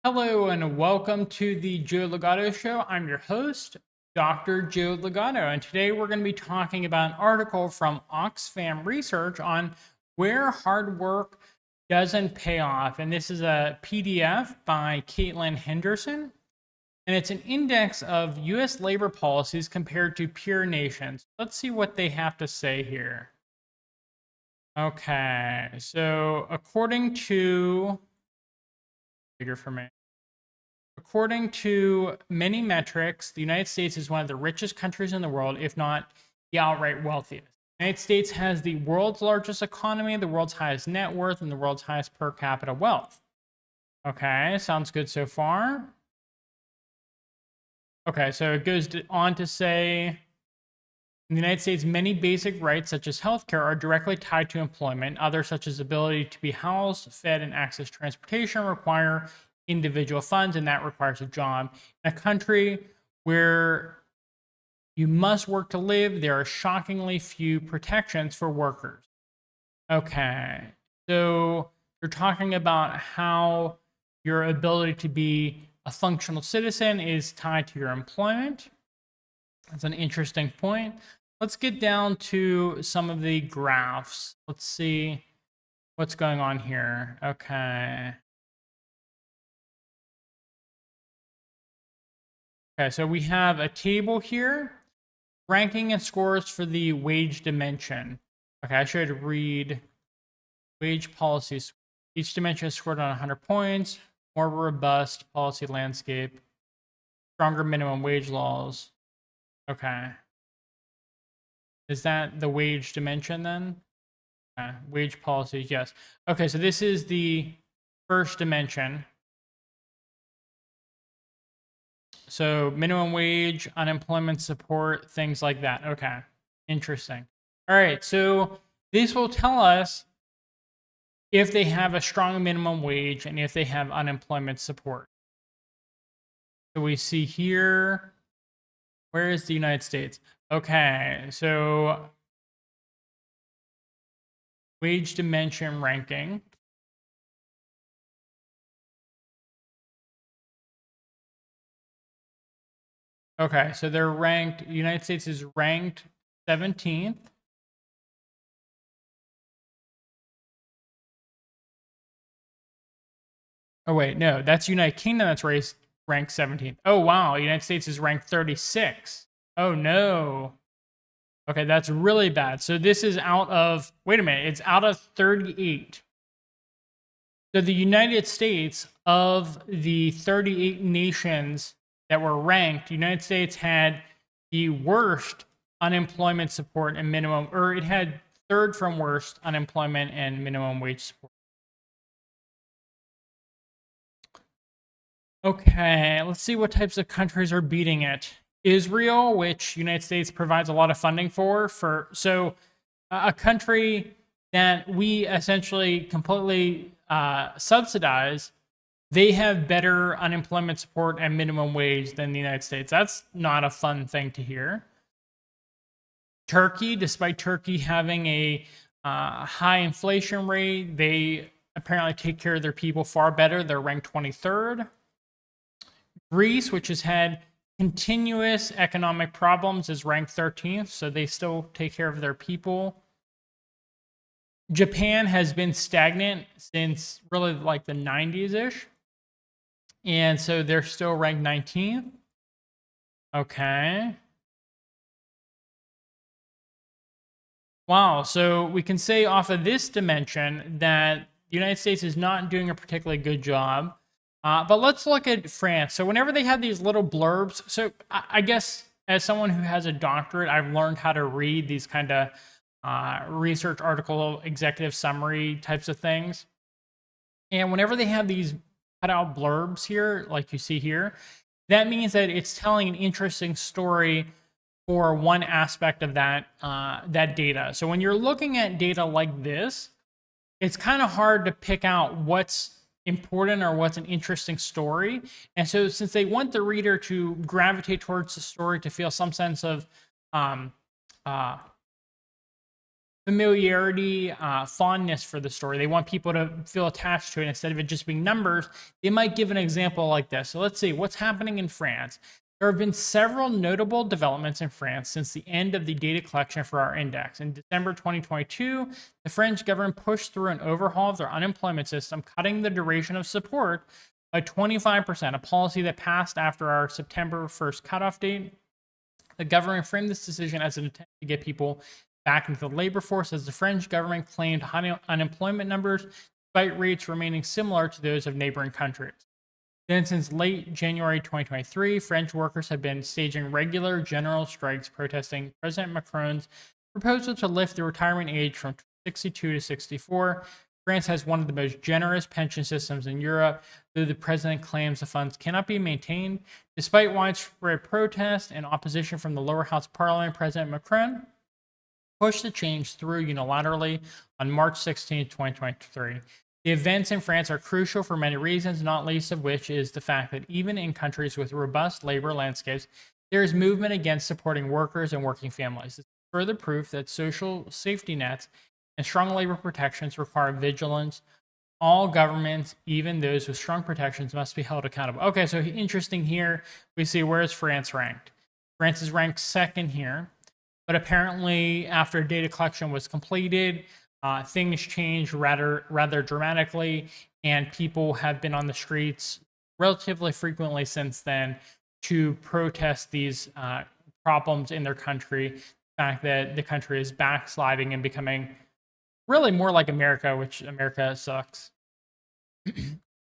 Hello and welcome to the Joe Ligato Show. I'm your host, Dr. Joe Ligato, and today we're going to be talking about an article from Oxfam research on where hard work doesn't pay off. And this is a PDF by Caitlyn Henderson, and it's an index of US labor policies compared to peer nations. Let's see what they have to say here. Okay, so according to bigger for me. According to many metrics, the United States is one of the richest countries in the world, if not the outright wealthiest. The United States has the world's largest economy, the world's highest net worth, and the world's highest per capita wealth. Okay, sounds good so far. Okay, so it goes on to say in the United States, many basic rights, such as healthcare, are directly tied to employment. Others, such as the ability to be housed, fed, and access transportation, require individual funds, and that requires a job. In a country where you must work to live, there are shockingly few protections for workers. Okay, so you're talking about how your ability to be a functional citizen is tied to your employment. That's an interesting point. Let's get down to some of the graphs. Let's see what's going on here. Okay. Okay, so we have a table here, ranking and scores for the wage dimension. Okay, I should read wage policies. Each dimension is scored on 100 points, more robust policy landscape, stronger minimum wage laws. Okay. Is that the wage dimension then? Wage policies, yes. Okay, so this is the first dimension. So minimum wage, unemployment support, things like that. Okay, interesting. All right, so this will tell us if they have a strong minimum wage and if they have unemployment support. So we see here, where is the United States? Okay, so wage dimension ranking. Okay, so they're ranked, the United States is ranked 17th. Oh, wait, no, that's United Kingdom that's ranked 17th. Oh, wow, United States is ranked 36. Oh, no. Okay, that's really bad. So this is out of, wait a minute, it's out of 38. So the United States, of the 38 nations that were ranked, the United States had the worst unemployment support and minimum, or it had third from worst unemployment and minimum wage support. Okay, let's see what types of countries are beating it. Israel, which United States provides a lot of funding for so a country that we essentially completely subsidize, they have better unemployment support and minimum wage than the United States. That's not a fun thing to hear. Turkey, despite Turkey having a high inflation rate, they apparently take care of their people far better. They're ranked 23rd. Greece, which has had continuous economic problems, is ranked 13th, so they still take care of their people. Japan has been stagnant since really like the 90s-ish, and so they're still ranked 19th. Okay. Wow, so we can say off of this dimension that the United States is not doing a particularly good job. But let's look at France. So whenever they have these little blurbs, so I guess as someone who has a doctorate, I've learned how to read these kind of research article, executive summary types of things. And whenever they have these cut out blurbs here, like you see here, that means that it's telling an interesting story for one aspect of that that data. So when you're looking at data like this, it's kind of hard to pick out what's important or what's an interesting story. And so since they want the reader to gravitate towards the story to feel some sense of familiarity, fondness for the story. They want people to feel attached to it instead of it just being numbers. They might give an example like this. So let's see what's happening in France. There have been several notable developments in France since the end of the data collection for our index. In December 2022, the French government pushed through an overhaul of their unemployment system, cutting the duration of support by 25%, a policy that passed after our September 1st cutoff date. The government framed this decision as an attempt to get people back into the labor force, as the French government claimed high unemployment numbers, despite rates remaining similar to those of neighboring countries. Then, since late January 2023, French workers have been staging regular general strikes protesting President Macron's proposal to lift the retirement age from 62 to 64. France has one of the most generous pension systems in Europe, though the president claims the funds cannot be maintained. Despite widespread protest and opposition from the lower house of parliament, President Macron pushed the change through unilaterally on March 16, 2023. The events in France are crucial for many reasons, not least of which is the fact that even in countries with robust labor landscapes, there is movement against supporting workers and working families. It's further proof that social safety nets and strong labor protections require vigilance. All governments, even those with strong protections, must be held accountable. Okay, so interesting here. We see, where is France ranked? France is ranked second here, but apparently after data collection was completed, things changed rather dramatically, and people have been on the streets relatively frequently since then to protest these problems in their country. The fact that the country is backsliding and becoming really more like America, which America sucks.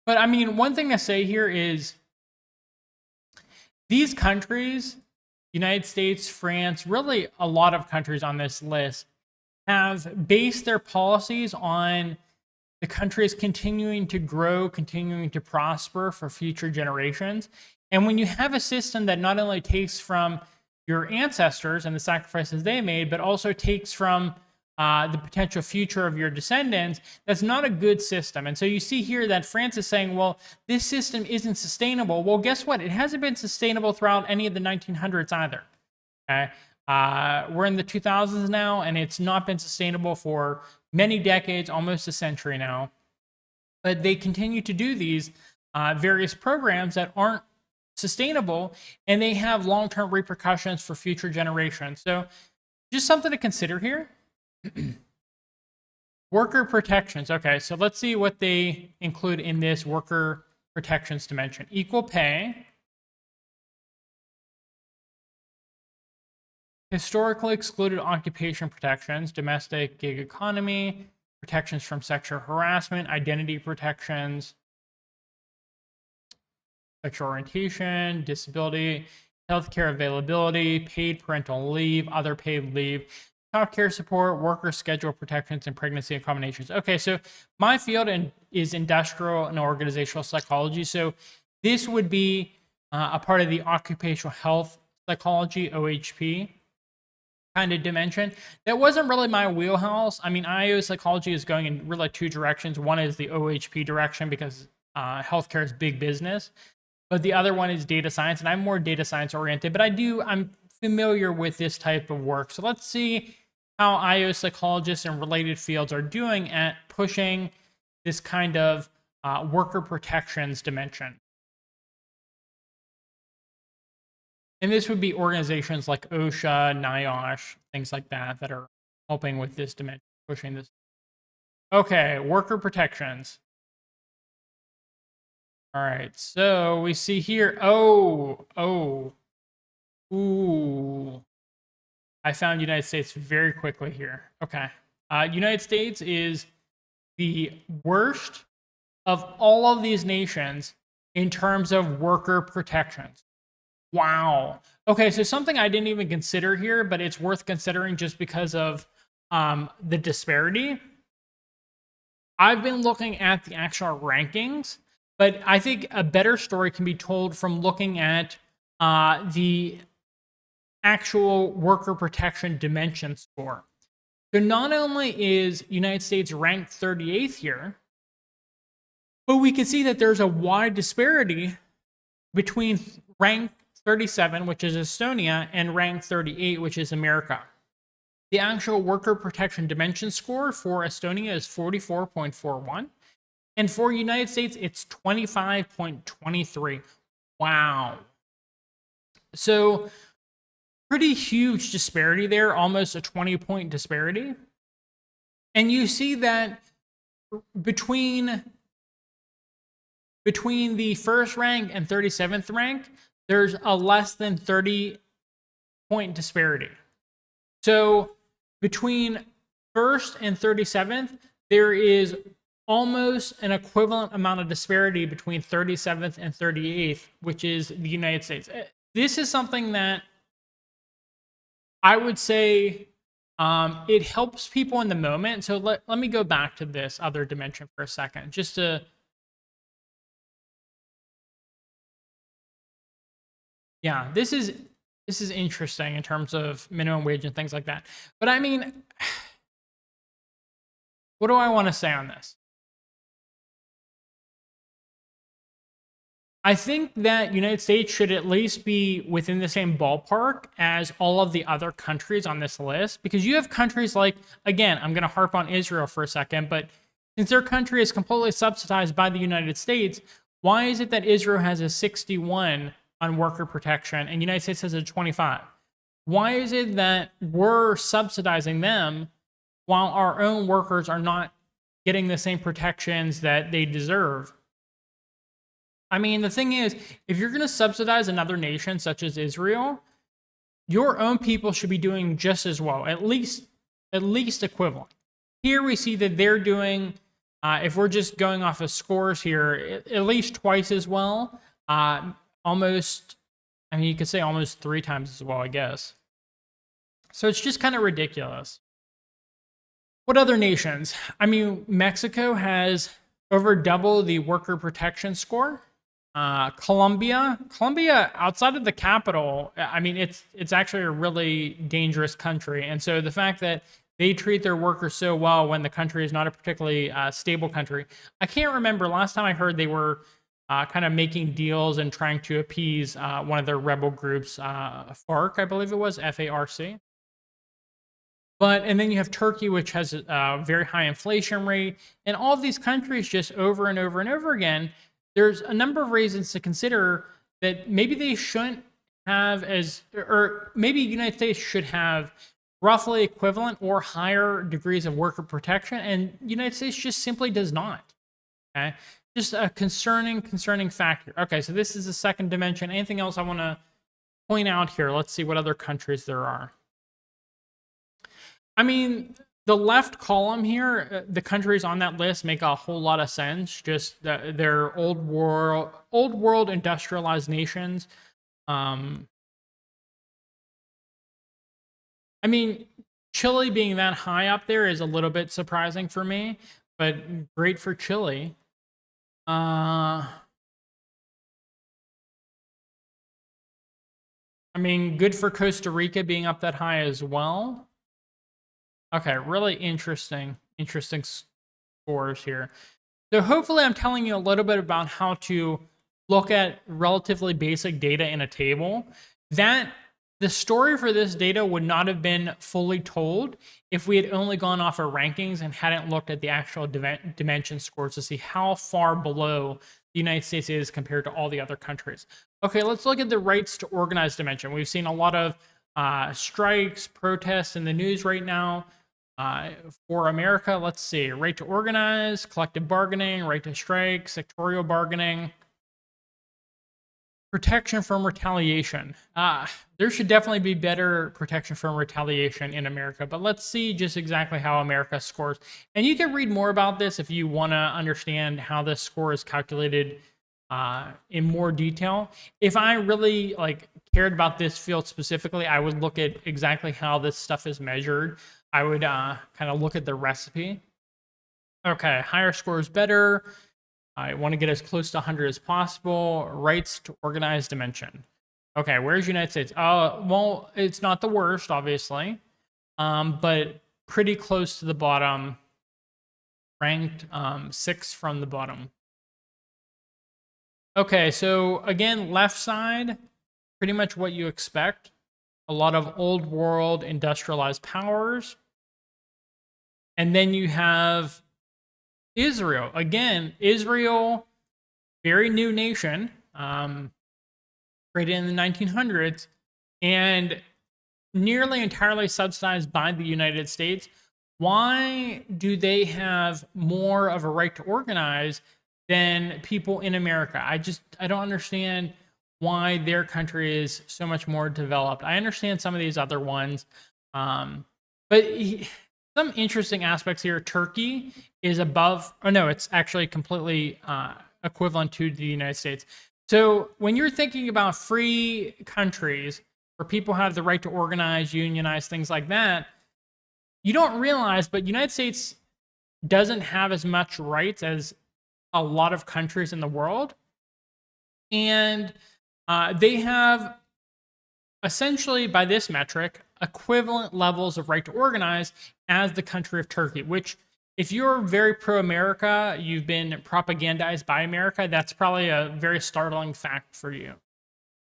But I mean, one thing to say here is these countries, United States, France, really a lot of countries on this list, have based their policies on the countries continuing to grow, continuing to prosper for future generations. And when you have a system that not only takes from your ancestors and the sacrifices they made, but also takes from the potential future of your descendants, that's not a good system. And so you see here that France is saying, well, this system isn't sustainable. Well, guess what? It hasn't been sustainable throughout any of the 1900s either. Okay. We're in the 2000s now, and it's not been sustainable for many decades, almost a century now. But they continue to do these various programs that aren't sustainable, and they have long-term repercussions for future generations. So just something to consider here. Worker protections. Okay, so let's see what they include in this worker protections dimension. Equal pay. Historically excluded occupation protections, domestic gig economy, protections from sexual harassment, identity protections, sexual orientation, disability, healthcare availability, paid parental leave, other paid leave, childcare support, worker schedule protections, and pregnancy accommodations. Okay, so my field is industrial and organizational psychology. So this would be a part of the occupational health psychology, OHP, kind of dimension. That wasn't really my wheelhouse. I mean, IO psychology is going in really two directions. One is the OHP direction because healthcare is big business, but the other one is data science, and I'm more data science oriented, but I'm familiar with this type of work. So let's see how IO psychologists and related fields are doing at pushing this kind of worker protections dimension. And this would be organizations like OSHA, NIOSH, things like that that are helping with this dimension, pushing this. Okay, worker protections. All right, so we see here, ooh. I found United States very quickly here. Okay, United States is the worst of all of these nations in terms of worker protections. Wow. Okay, so something I didn't even consider here, but it's worth considering just because of the disparity. I've been looking at the actual rankings, but I think a better story can be told from looking at the actual worker protection dimension score. So not only is United States ranked 38th here, but we can see that there's a wide disparity between rank 37, which is Estonia, and rank 38, which is America. The actual worker protection dimension score for Estonia is 44.41. And for United States, it's 25.23. Wow. So pretty huge disparity there, almost a 20-point disparity. And you see that between the first rank and 37th rank, there's a less than 30-point disparity. So between first and 37th, there is almost an equivalent amount of disparity between 37th and 38th, which is the United States. This is something that I would say it helps people in the moment. So let me go back to this other dimension for a second, just to, yeah, this is interesting in terms of minimum wage and things like that. But I mean, what do I want to say on this? I think that United States should at least be within the same ballpark as all of the other countries on this list, because you have countries like, again, I'm going to harp on Israel for a second, but since their country is completely subsidized by the United States, why is it that Israel has a 61 on worker protection and the United States has a 25? Why is it that we're subsidizing them while our own workers are not getting the same protections that they deserve? I mean, the thing is, if you're going to subsidize another nation such as Israel, your own people should be doing just as well, at least equivalent. Here we see that they're doing, if we're just going off of scores here, at least twice as well. Almost, I mean, you could say almost 3 times as well, I guess. So it's just kind of ridiculous. What other nations? I mean, Mexico has over double the worker protection score. Colombia outside of the capital, I mean, it's actually a really dangerous country. And so the fact that they treat their workers so well when the country is not a particularly stable country. I can't remember, last time I heard they were kind of making deals and trying to appease one of their rebel groups, FARC, I believe it was, FARC. And then you have Turkey, which has a very high inflation rate. And all of these countries, just over and over and over again, there's a number of reasons to consider that maybe they shouldn't have or maybe the United States should have roughly equivalent or higher degrees of worker protection, and the United States just simply does not. Okay, just a concerning factor. Okay, so this is the second dimension. Anything else I want to point out here? Let's see what other countries there are. I mean, the left column here, the countries on that list make a whole lot of sense. Just they're old world industrialized nations. I mean, Chile being that high up there is a little bit surprising for me, but great for Chile. I mean, good for Costa Rica being up that high as well. Okay, really interesting scores here. So hopefully I'm telling you a little bit about how to look at relatively basic data in a table. That the story for this data would not have been fully told if we had only gone off our rankings and hadn't looked at the actual dimension scores to see how far below the United States is compared to all the other countries. Okay, let's look at the rights to organize dimension. We've seen a lot of strikes, protests in the news right now. For America, let's see, right to organize, collective bargaining, right to strike, sectorial bargaining, protection from retaliation. There should definitely be better protection from retaliation in America, but let's see just exactly how America scores. And you can read more about this if you want to understand how this score is calculated in more detail. If I really cared about this field specifically, I would look at exactly how this stuff is measured. I would kind of look at the recipe. Okay, higher score is better. I want to get as close to 100 as possible. Rights to organize dimension. Okay, where's United States? Well, it's not the worst, obviously, but pretty close to the bottom. Ranked 6 from the bottom. Okay, so again, left side, pretty much what you expect. a lot of old world industrialized powers. And then you have Israel. Again, Israel, very new nation, created in the 1900s, and nearly entirely subsidized by the United States. Why do they have more of a right to organize than people in America? I don't understand why their country is so much more developed. I understand some of these other ones, but some interesting aspects here. Turkey is above, oh no, it's actually completely equivalent to the United States. So when you're thinking about free countries where people have the right to organize, unionize, things like that, you don't realize, but United States doesn't have as much rights as a lot of countries in the world. And they have essentially, by this metric, equivalent levels of right to organize as the country of Turkey, which, if you're very pro-America, you've been propagandized by America, that's probably a very startling fact for you.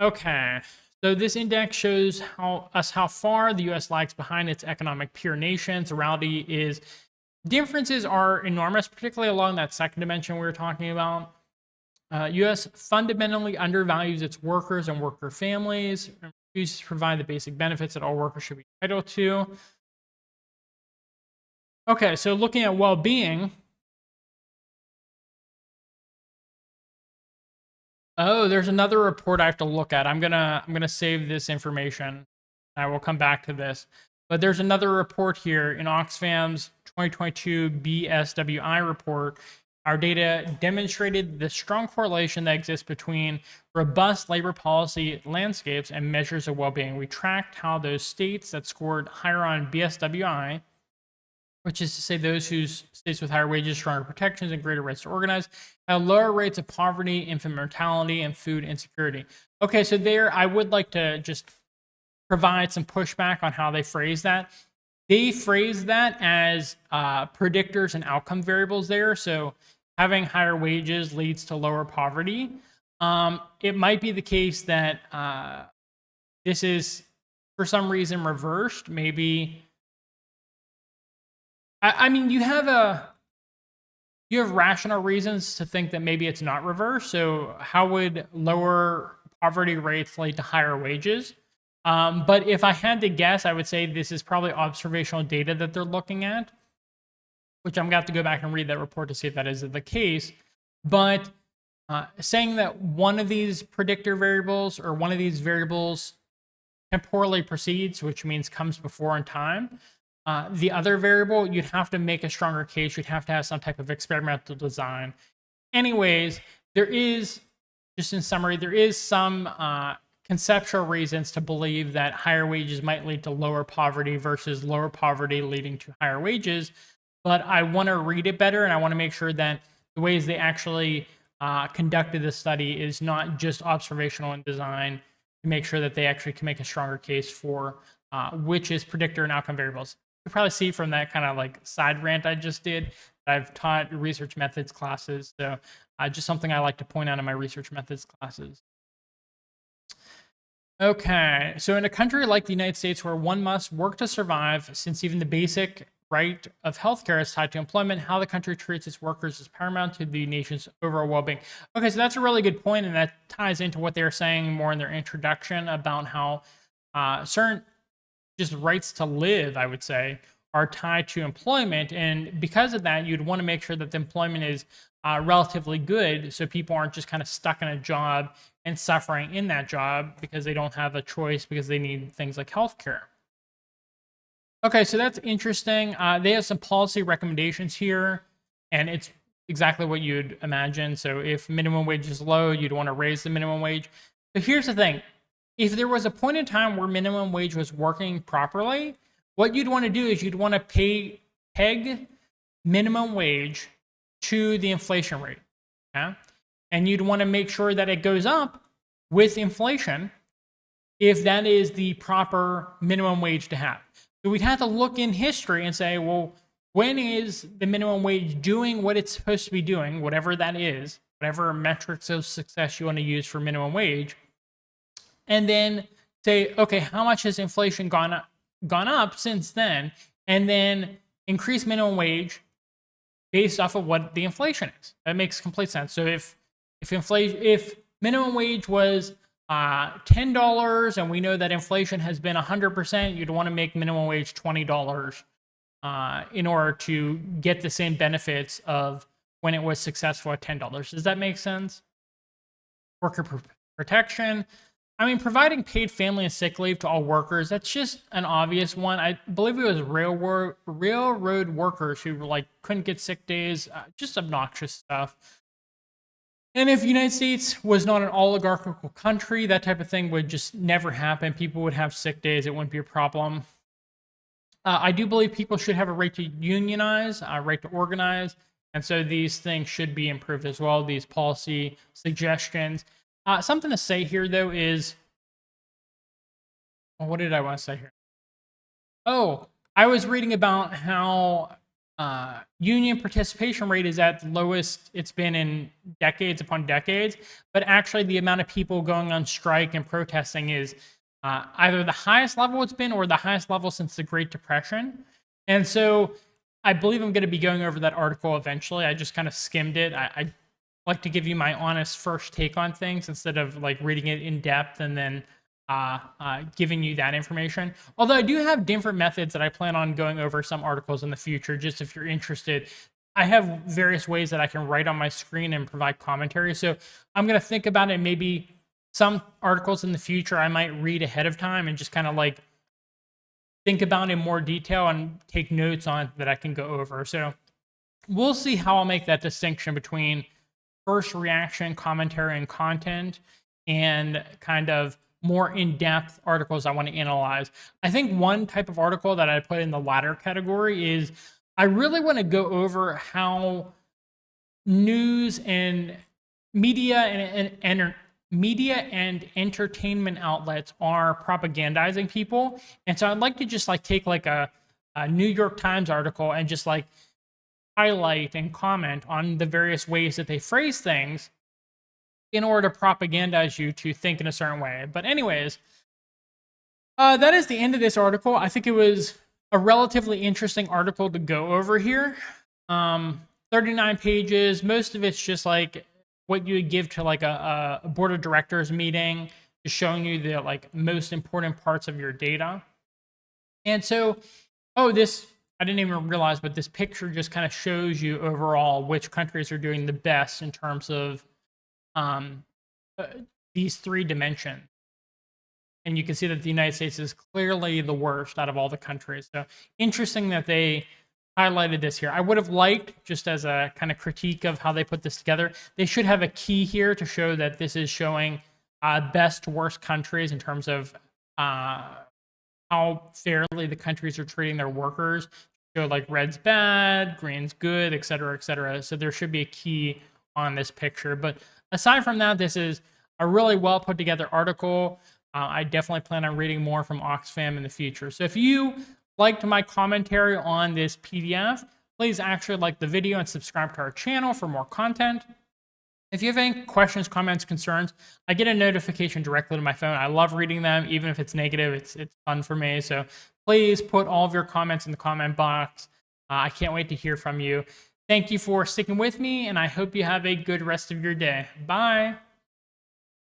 Okay, so this index shows how far the U.S. lags behind its economic peer nations. The reality is differences are enormous, particularly along that second dimension we were talking about. U.S. fundamentally undervalues its workers and worker families, and refuses to provide the basic benefits that all workers should be entitled to. Okay, so looking at well-being. Oh, there's another report I have to look at. I'm gonna save this information. I will come back to this. But there's another report here in Oxfam's 2022 BSWI report. Our data demonstrated the strong correlation that exists between robust labor policy landscapes and measures of well-being. We tracked how those states that scored higher on BSWI, which is to say those whose states with higher wages, stronger protections, and greater rights to organize, have lower rates of poverty, infant mortality, and food insecurity. Okay, so there I would like to just provide some pushback on how they phrase that. They phrase that as predictors and outcome variables there. So having higher wages leads to lower poverty. It might be the case that this is, for some reason, reversed. Maybe, I mean, you have rational reasons to think that maybe it's not reversed. So how would lower poverty rates lead to higher wages? But if I had to guess, I would say this is probably observational data that they're looking at, which I'm going to have to go back and read that report to see if that is the case. But saying that one of these predictor variables or one of these variables temporally precedes, which means comes before in time, the other variable, you'd have to make a stronger case. You'd have to have some type of experimental design. Anyways, there is, just in summary, there is some conceptual reasons to believe that higher wages might lead to lower poverty versus lower poverty leading to higher wages. But I want to read it better, and I want to make sure that the ways they actually conducted this study is not just observational in design, to make sure that they actually can make a stronger case for which is predictor and outcome variables. You probably see from that kind of like side rant I just did that I've taught research methods classes. So just something I like to point out in my research methods classes. Okay, so in a country like the United States where one must work to survive, since even the basic right of healthcare is tied to employment, how the country treats its workers is paramount to the nation's overall well-being. Okay, so that's a really good point, and that ties into what they're saying more in their introduction about how certain just rights to live, I would say, are tied to employment. And because of that, you'd want to make sure that the employment is relatively good so people aren't just kind of stuck in a job and suffering in that job because they don't have a choice because they need things like healthcare. Okay, so that's interesting. They have some policy recommendations here, and it's exactly what you'd imagine. So if minimum wage is low, you'd want to raise the minimum wage. But here's the thing. If there was a point in time where minimum wage was working properly, what you'd want to do is you'd want to peg minimum wage to the inflation rate. Okay? And you'd want to make sure that it goes up with inflation if that is the proper minimum wage to have. So we'd have to look in history and say, well, when is the minimum wage doing what it's supposed to be doing, whatever that is, whatever metrics of success you want to use for minimum wage, and then say, okay, how much has inflation gone up since then, and then increase minimum wage based off of what the inflation is. That makes complete sense. So if minimum wage was $10 and we know that inflation has been 100%, you'd want to make minimum wage $20 in order to get the same benefits of when it was successful at $10. Does that make sense? Worker protection. I mean, providing paid family and sick leave to all workers, that's just an obvious one. I believe it was railroad workers who like couldn't get sick days, just obnoxious stuff. And if the United States was not an oligarchical country, that type of thing would just never happen. People would have sick days. It wouldn't be a problem. I do believe people should have a right to unionize, a right to organize. And so these things should be improved as well, these policy suggestions. Something to say here, though, is, well, what did I want to say here? Oh, I was reading about how union participation rate is at the lowest it's been in decades upon decades, but actually the amount of people going on strike and protesting is either the highest level it's been or the highest level since the Great Depression. And so I believe I'm going to be going over that article eventually. I just kind of skimmed it. I like to give you my honest first take on things instead of like reading it in depth and then giving you that information. Although I do have different methods that I plan on going over some articles in the future, just if you're interested. I have various ways that I can write on my screen and provide commentary. So I'm going to think about it. Maybe some articles in the future I might read ahead of time and just kind of like think about in more detail and take notes on that I can go over. So we'll see how I'll make that distinction between first reaction, commentary, and content, and kind of more in-depth articles I want to analyze. I think one type of article that I put in the latter category is I really want to go over how news and media and entertainment outlets are propagandizing people. And so I'd like to just like take like a New York Times article and just like highlight and comment on the various ways that they phrase things in order to propagandize you to think in a certain way. But anyways, that is the end of this article. I think it was a relatively interesting article to go over here. 39 pages. Most of it's just like what you would give to like a board of directors meeting, just showing you the like most important parts of your data. And so, I didn't even realize, but this picture just kind of shows you overall which countries are doing the best in terms of these three dimensions. And you can see that the United States is clearly the worst out of all the countries. So interesting that they highlighted this here. I would have liked, just as a kind of critique of how they put this together, they should have a key here to show that this is showing best to worst countries in terms of how fairly the countries are treating their workers. So like red's bad, green's good, et cetera, et cetera. So there should be a key on this picture. But aside from that, this is a really well put together article. I definitely plan on reading more from Oxfam in the future. So if you liked my commentary on this PDF, please actually like the video and subscribe to our channel for more content. If you have any questions, comments, concerns, I get a notification directly to my phone. I love reading them, even if it's negative. It's fun for me. So please put all of your comments in the comment box. I can't wait to hear from you. Thank you for sticking with me, and I hope you have a good rest of your day. Bye.